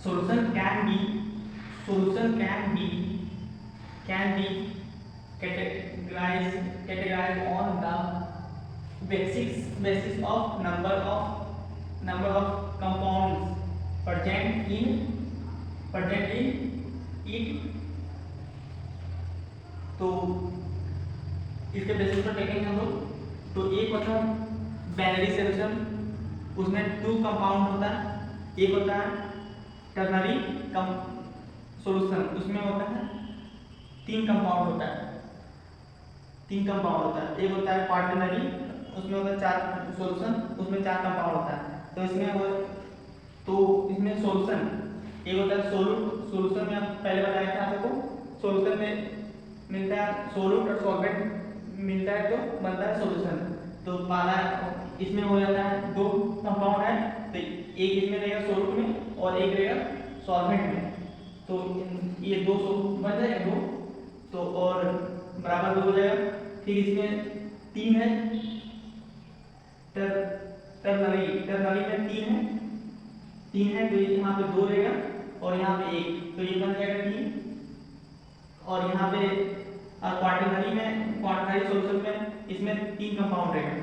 solution can be categorized on the basis of number of compounds present in it। तो इसके basis पर देखेंगे हम लोग। तो एक होता है बाइनरी सॉल्यूशन, उसमें 2 कंपाउंड होता है। एक होता है टर्नरी सॉल्यूशन, उसमें होता है 3 कंपाउंड होता है। एक होता है क्वाaternary, उसमें होता है 4 सॉल्यूशन, उसमें 4 कंपाउंड होता है। तो इसमें सॉल्यूशन एक होता है सॉल्यूशन में पहले बताया था आपको। सॉल्यूशन में मिलता है सोल्यूट और सॉल्वेंट मिलता है तो बनता है सॉल्यूशन। तो पहला इसमें हो जाता है 2 कंपाउंड है, तो एक इसमें रहेगा सोल्यूट में और एक रहेगा सॉल्वेंट में। तो ये 2 बन जाएगा 2, तो और बराबर 2 हो जाएगा। फिर इसमें 3 है टर्नरी में 3 है, तो यहाँ पे 2 रहेगा और यहाँ पे 1, तो ये बन जाएगा 3। और यहाँ पे क्वाaternary सॉल्यूशन में इसमें 3 कंपाउंड रहेगा,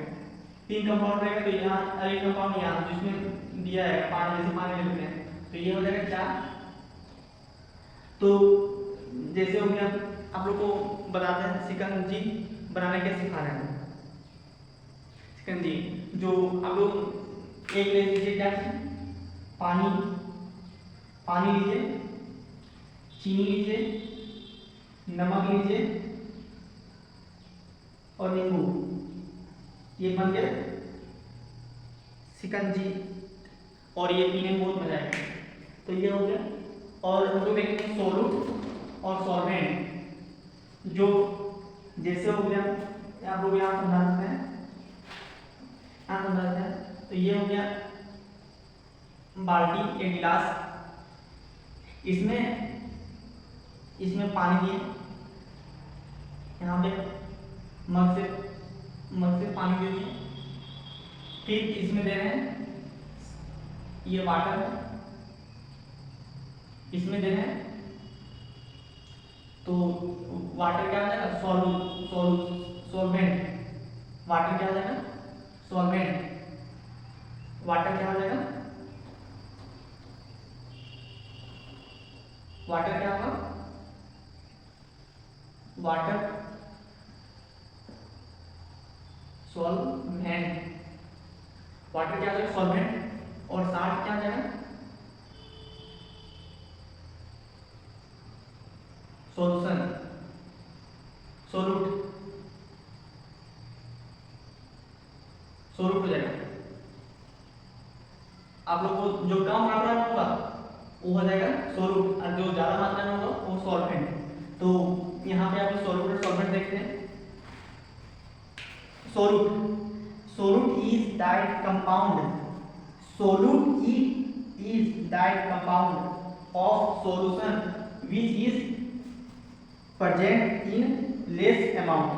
तो यहाँ एक कंपाउंड यहाँ जिसमें दिया है पानी, जैसे पानी लेते हैं, तो ये हो जाएगा 4। तो जैसे हो गया, आप लोग को बताते हैं शिकंजी बनाने के सिखा रहे हैं। शिकंजी जो आप लोग एक ले लीजिए, क्या पानी लीजिए, चीनी लीजिए, नमक लीजिए और नींबू, ये बन गया शिकंजी और ये पीने में बहुत मजा आएगा। तो ये हो गया। और हम लोग देखेंगे सोल्यूट और सॉल्वेंट, जो जैसे हो गया आप लोग यहाँ समझाते हैं। तो ये हो गया बाल्टी या गिलास, इसमें पानी दिए, यहाँ पे मग से पानी दे दिए। फिर इसमें दे रहे हैं ये वाटर, इसमें दे रहे हैं, तो वाटर क्या हो जाएगा सॉल्वेंट। वाटर क्या हो जाएगा सॉल्वेंट। वाटर क्या हो जाएगा, वाटर क्या होगा, वाटर सॉल्वेंट। वाटर क्या हो जाएगा सॉल्वेंट, और साल्ट क्या हो जाएगा सॉल्यूशन, सोल्यूट हो जाएगा। आप लोग को जो कम मात्रा में होगा वो हो जाएगा सोल्यूट, और जो ज्यादा मात्रा में होगा वो सॉल्वेंट। तो यहाँ पे आप सोल्यूट और सॉल्वेंट देखते हैं। Solute is that compound of solution which is present in less amount।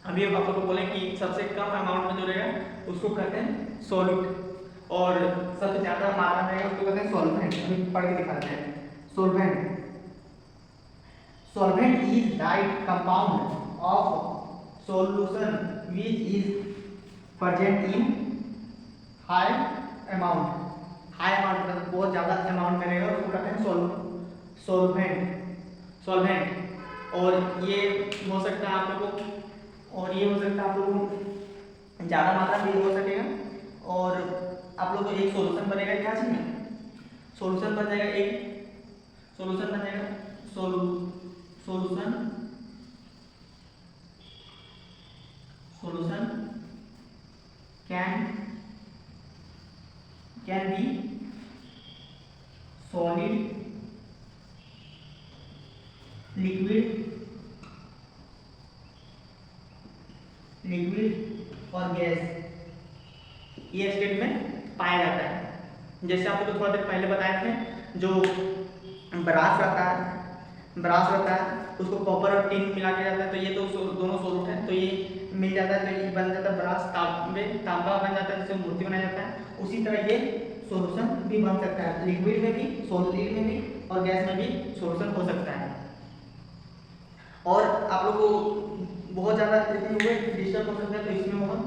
अभी आप लोग को बोले कि सबसे कम अमाउंट में जो रहेगा उसको कहते हैं सोल्यूट, और सबसे ज्यादा मात्रा में रहेगा उसको कहते हैं सॉल्वेंट। अभी पढ़ के दिखाते हैं। Solvent is that compound of solution which is present in high amount मतलब बहुत ज्यादा अमाउंट में रहेगा, उसको कहते हैं सॉल्वेंट। और ये हो सकता है आप लोगों को, और ये हो सकता है आप लोगों को ज़्यादा मात्रा में हो सकेगा। और आप लोग को एक सॉल्यूशन बनेगा, क्या चीज़ में सॉल्यूशन बन जाएगा, एक सॉल्यूशन बन जाएगा solution can be solid, liquid और गैस, ये स्टेट में पाया जाता है। जैसे आप लोग थोड़ा देर पहले बताए थे, जो ब्रास रहता है उसको कॉपर और टिन मिला के जाता है, तो ये तो दोनों सोल्यूट है, तो ये मिल जाता है, तो ये बन जाता है ब्रास, तांबा बन जाता है, जिससे मूर्ति बनाया जाता है। उसी तरह ये सॉल्यूशन भी बन सकता है, लिक्विड में भी, सॉलिड में भी और गैस में भी सॉल्यूशन हो सकता है। और आप लोग को बहुत ज़्यादा हुए डिस्टर्ब हो सकता है, तो इसमें होगा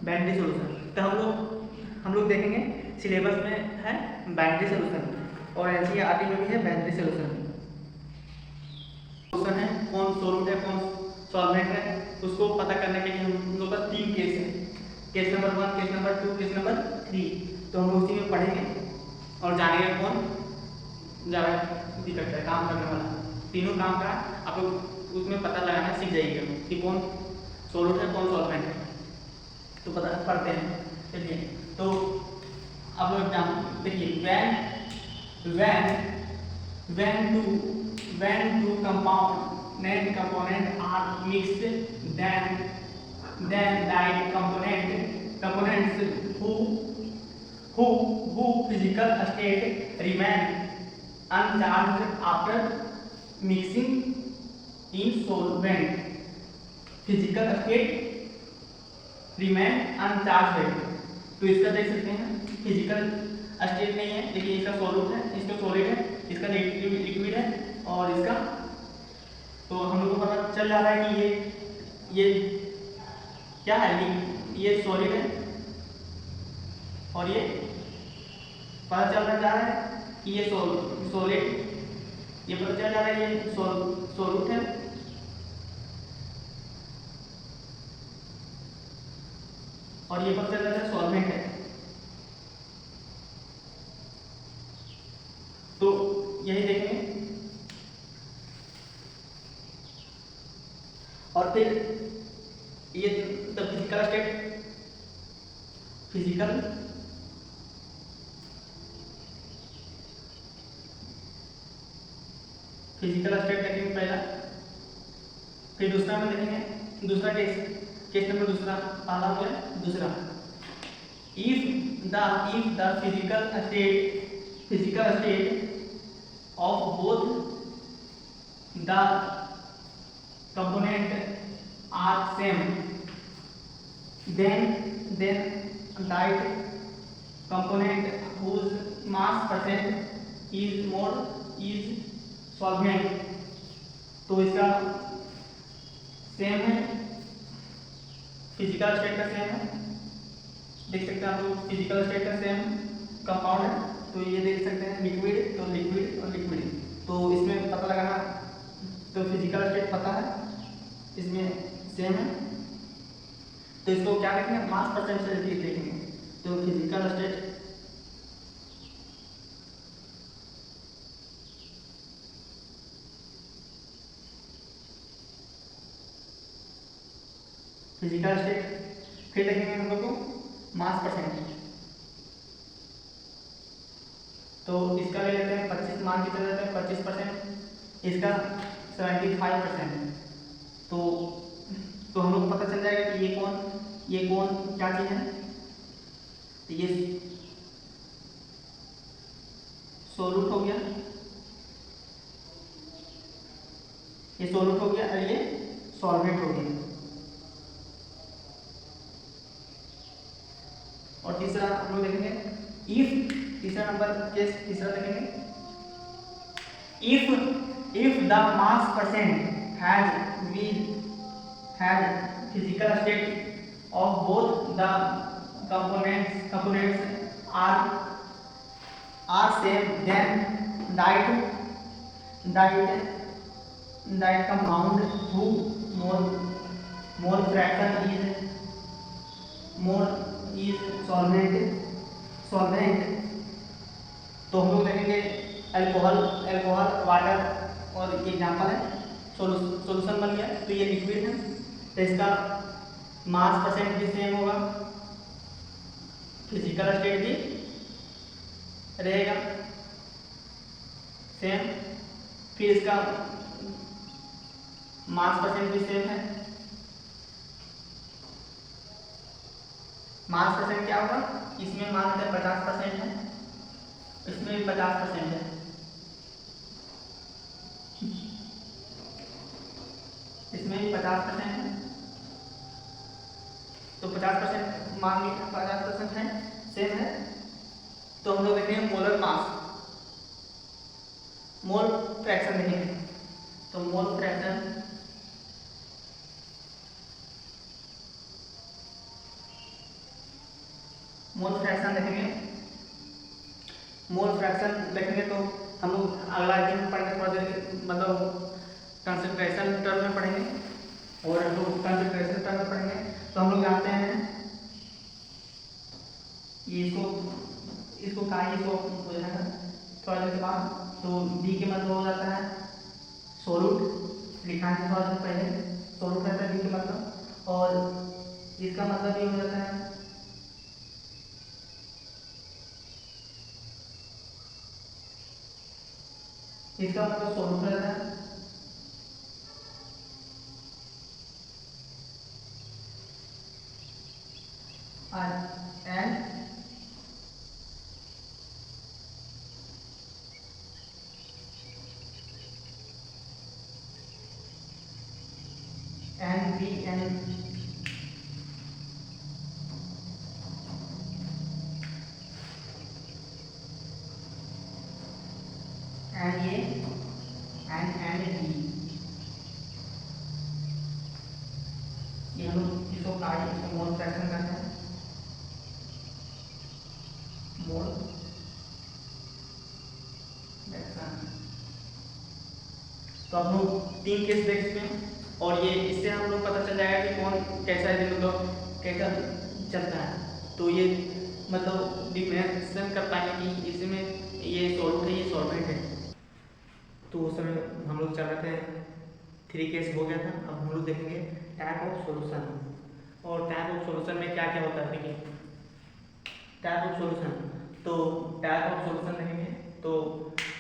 बाइनरी सॉल्यूशन। तो हम लोग देखेंगे सिलेबस में है बाइनरी सॉल्यूशन और एनसीईआरटी में भी है बाइनरी सॉल्यूशन है, कौन सॉल्यूट है कौन सॉल्वेंट है, उसको पता करने के लिए हम लोग का 3 केस है, case number 1, case number 2, case number 3। तो हम लोग उसी में पढ़ेंगे और जानेंगे कौन ज़्यादा दिक्कत है काम करने वाला। तीनों काम का आप लोग उसमें पता लगाना सीख जाइएगा कि कौन सॉल्यूट है कौन सॉल्वेंट है, तो पता पढ़ते हैं। चलिए तो आप लोग एग्जाम देखिए, when two component are mixed, then like components who physical state remain uncharged after mixing in solvent, physical state remain uncharged। तो इसका देख सकते हैं फिजिकल स्टेट नहीं है, देखिए इसका सॉल्यूट है, इसका सॉलिड है, इसका लिक्विड है और इसका, तो हम लोग को पता चल जा रहा है कि ये क्या है, ये सॉलिड है और ये पता चल जा रहा है कि ये सॉलिड, ये पता चल जा रहा है ये सॉल्यूट है और ये पता चल रहा है सॉल्वेंट है। तो यही देखेंगे और फिर ये the physical state, physical state देखेंगे पहला, फिर दूसरा में देखेंगे दूसरा केस नंबर दूसरा, पहला हो गया दूसरा। If the physical state of both the component are same, then that component whose mass percent is solvent। तो इसका सेम है, फिजिकल स्टेट का सेम है, देख सकते हैं आप लोग फिजिकल स्टेट का सेम कंपाउंड है, तो ये देख सकते हैं लिक्विड, तो लिक्विड और लिक्विड, तो इसमें पता लगाना, तो फिजिकल स्टेट पता है, इसमें सेम है, तो इसको क्या देखेंगे मास परसेंटेज देखेंगे। तो फिजिकल स्टेट फिर देखेंगे हम लोग को मास परसेंटेज, तो इसका ले लेते हैं 25, मान के चले जाते हैं 25%, इसका 75%। तो हम लोग को पता चल जाएगा कि ये कौन क्या चीज़ है, तो ये सोलूट हो गया, ये सोलूट हो गया और ये सॉल्वेंट हो गया। और तीसरा हम लोग देखेंगे इफ, तीसरा नंबर केस तीसरा देखेंगे, if the mass percent has physical state of both the components are same, then that compound whose mole fraction is solvent। तो हम लोग देखेंगे अल्कोहल, वाटर और ये एग्जाम्पल है, सोल्यूशन बन गया, तो ये लिक्विड है, तो इसका मास परसेंट भी सेम होगा, फिजिकल स्टेट भी रहेगा सेम, फिर इसका मास परसेंट भी सेम है। मास परसेंट क्या होगा, इसमें मान लेते हैं 50% है, इसमें भी 50% है, इसमें भी 50% है, तो 50% मान लीजिए 50% है, सेम है, तो हम लोग देखेंगे मोलर मास, मोल फ्रैक्शन देखेंगे। तो मोल फ्रैक्शन देखेंगे। मोल फ्रैक्शन देखेंगे तो हम लोग अगला दिन में पढ़ेंगे, थोड़ा देर मतलब कंसंट्रेशन टर्म में पढ़ेंगे, और हम लोग कंसंट्रेशन टर्म में पढ़ेंगे। तो हम लोग जानते हैं ये इसको का इसको बोलना है थोड़ा देर के बाद। तो डी के मतलब हो जाता है सोलूट, लिखा है थोड़ा देर पहले, सोलूट रहता है डी के मतलब, और इसका मतलब ये हो जाता है इसका मतलब सोलूट रहता है। एंड बी एंड ये एंड डी, ये हम लोग इसको काट इसको मोल फ्रैक्शन करते हैं, मोल फ्रैक्शन। तो हम लोग 3 केस देख चुके हैं, और ये इससे हम लोग पता चल जाएगा कि कौन कैसा है, मतलब कैसा चलता है। तो ये मतलब डिफरेंशिएशन कर पाएंगे कि इसमें ये सॉल्यूट है, ये सॉल्वेंट है। तो उस समय हम लोग चल रहे थे 3 केस हो गया था। अब हम लोग देखेंगे टाइप ऑफ सॉल्यूशन, और टाइप ऑफ सॉल्यूशन में क्या क्या होता है। देखिए टाइप ऑफ सॉल्यूशन, तो टाइप ऑफ सॉल्यूशन देखेंगे। तो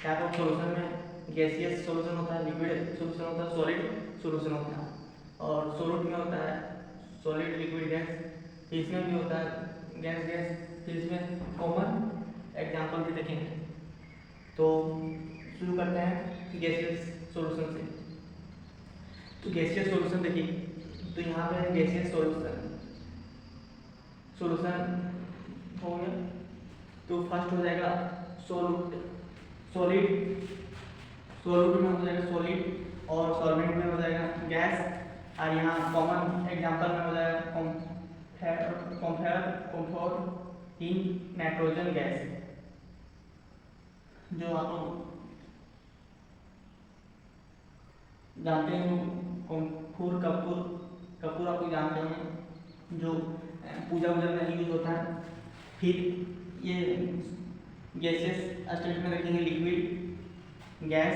टाइप ऑफ सॉल्यूशन में गैसियस सॉल्यूशन होता है, लिक्विड सॉल्यूशन होता है, सॉलिड सॉल्यूशन होता है। और सॉलिड में होता है सॉलिड, लिक्विड, गैस। इसमें भी होता है गैस गैस। फिर इसमें कॉमन एग्जाम्पल भी देखेंगे। तो शुरू करते हैं गैसियस सॉल्यूशन से। तो गैसियस सॉल्यूशन देखिए, तो यहाँ पे गैसियस सॉल्यूशन हो गया। तो फर्स्ट हो जाएगा सॉल्यूट, सॉलिड, सॉल्यूट में हो जाएगा सॉलिड, और सॉल्वेंट में हो जाएगा गैस। और यहाँ कॉमन एग्जांपल में हो जाएगा कंफर्ट इन नाइट्रोजन गैस, जो आप लोग जानते हैं। कपूर कपूर आप लोग जानते हैं, जो पूजा वूजा में यूज होता है। फिर ये गैसेस स्टेट में रखेंगे liquid, gas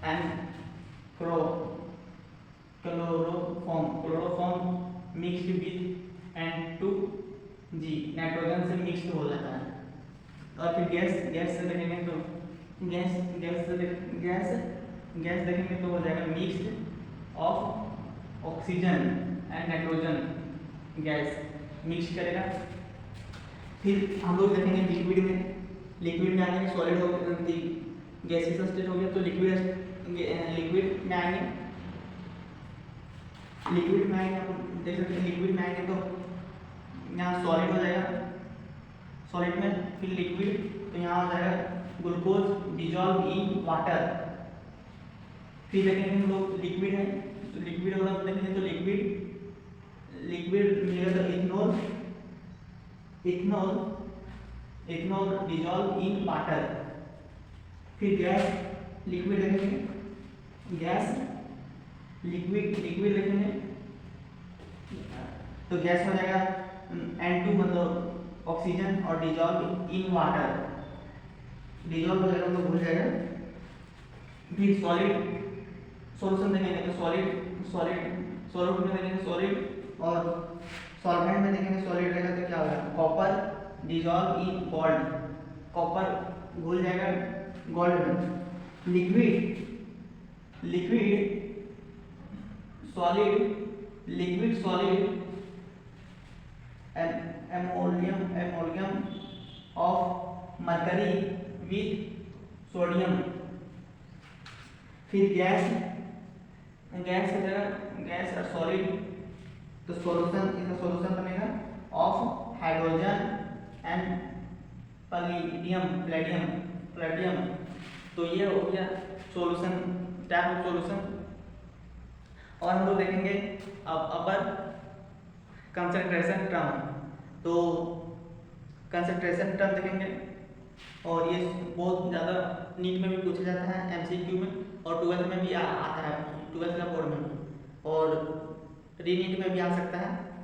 and chloroform mixed with N2G, nitrogen से मिक्स्ड हो जाता है। और फिर गैस से देखेंगे तो गैस देखेंगे तो हो जाएगा mixed of oxygen and nitrogen gas, mix करेगा। फिर हम लोग देखेंगे लिक्विड में आएंगे, सॉलिड हो गया, गैसेस स्टेट हो गया। तो लिक्विड में आएंगे, आप देख सकते हैं लिक्विड में आएंगे तो यहाँ सॉलिड हो जाएगा, सॉलिड में फिर लिक्विड, तो यहाँ हो जाएगा ग्लूकोज डिजॉल्व इन वाटर। फिर देखेंगे हम लोग लिक्विड है, तो लिक्विड होगा तो देखेंगे तो लिक्विड मिलेगा तो इथेनॉल डिजॉल्व इन वाटर। फिर गैस लिक्विड देखेंगे, गैस लिक्विड देखेंगे तो गैस हो जाएगा N2 मतलब ऑक्सीजन, और डिजॉल्व इन वाटर, डिजॉल्व हो जाएगा तो भूल जाएगा। फिर सॉलिड सॉल्यूशन देखेंगे तो सॉलिड में देखेंगे सॉलिड, और सॉल्वेंट में देखेंगे सॉलिड रहेगा तो क्या होगा copper dissolve in gold, copper घुल जाएगा गोल्ड में। Liquid solid ammonium of mercury with sodium. फिर गैस हो जाएगा गैस और सॉलिड, तो इसका सॉल्यूशन बनेगा of hydrogen and palladium palladium palladium. तो ये हो गया सॉल्यूशन, टाइप ऑफ सॉल्यूशन। और हम लोग देखेंगे अब अपर कंसंट्रेशन टर्म। तो कंसंट्रेशन टर्म देखेंगे और ये बहुत ज़्यादा नीट में भी पूछा जाता है, एमसीक्यू में, और 12th में भी आता है, 12th का बोर्ड में भी, और री नीट में भी आ सकता है।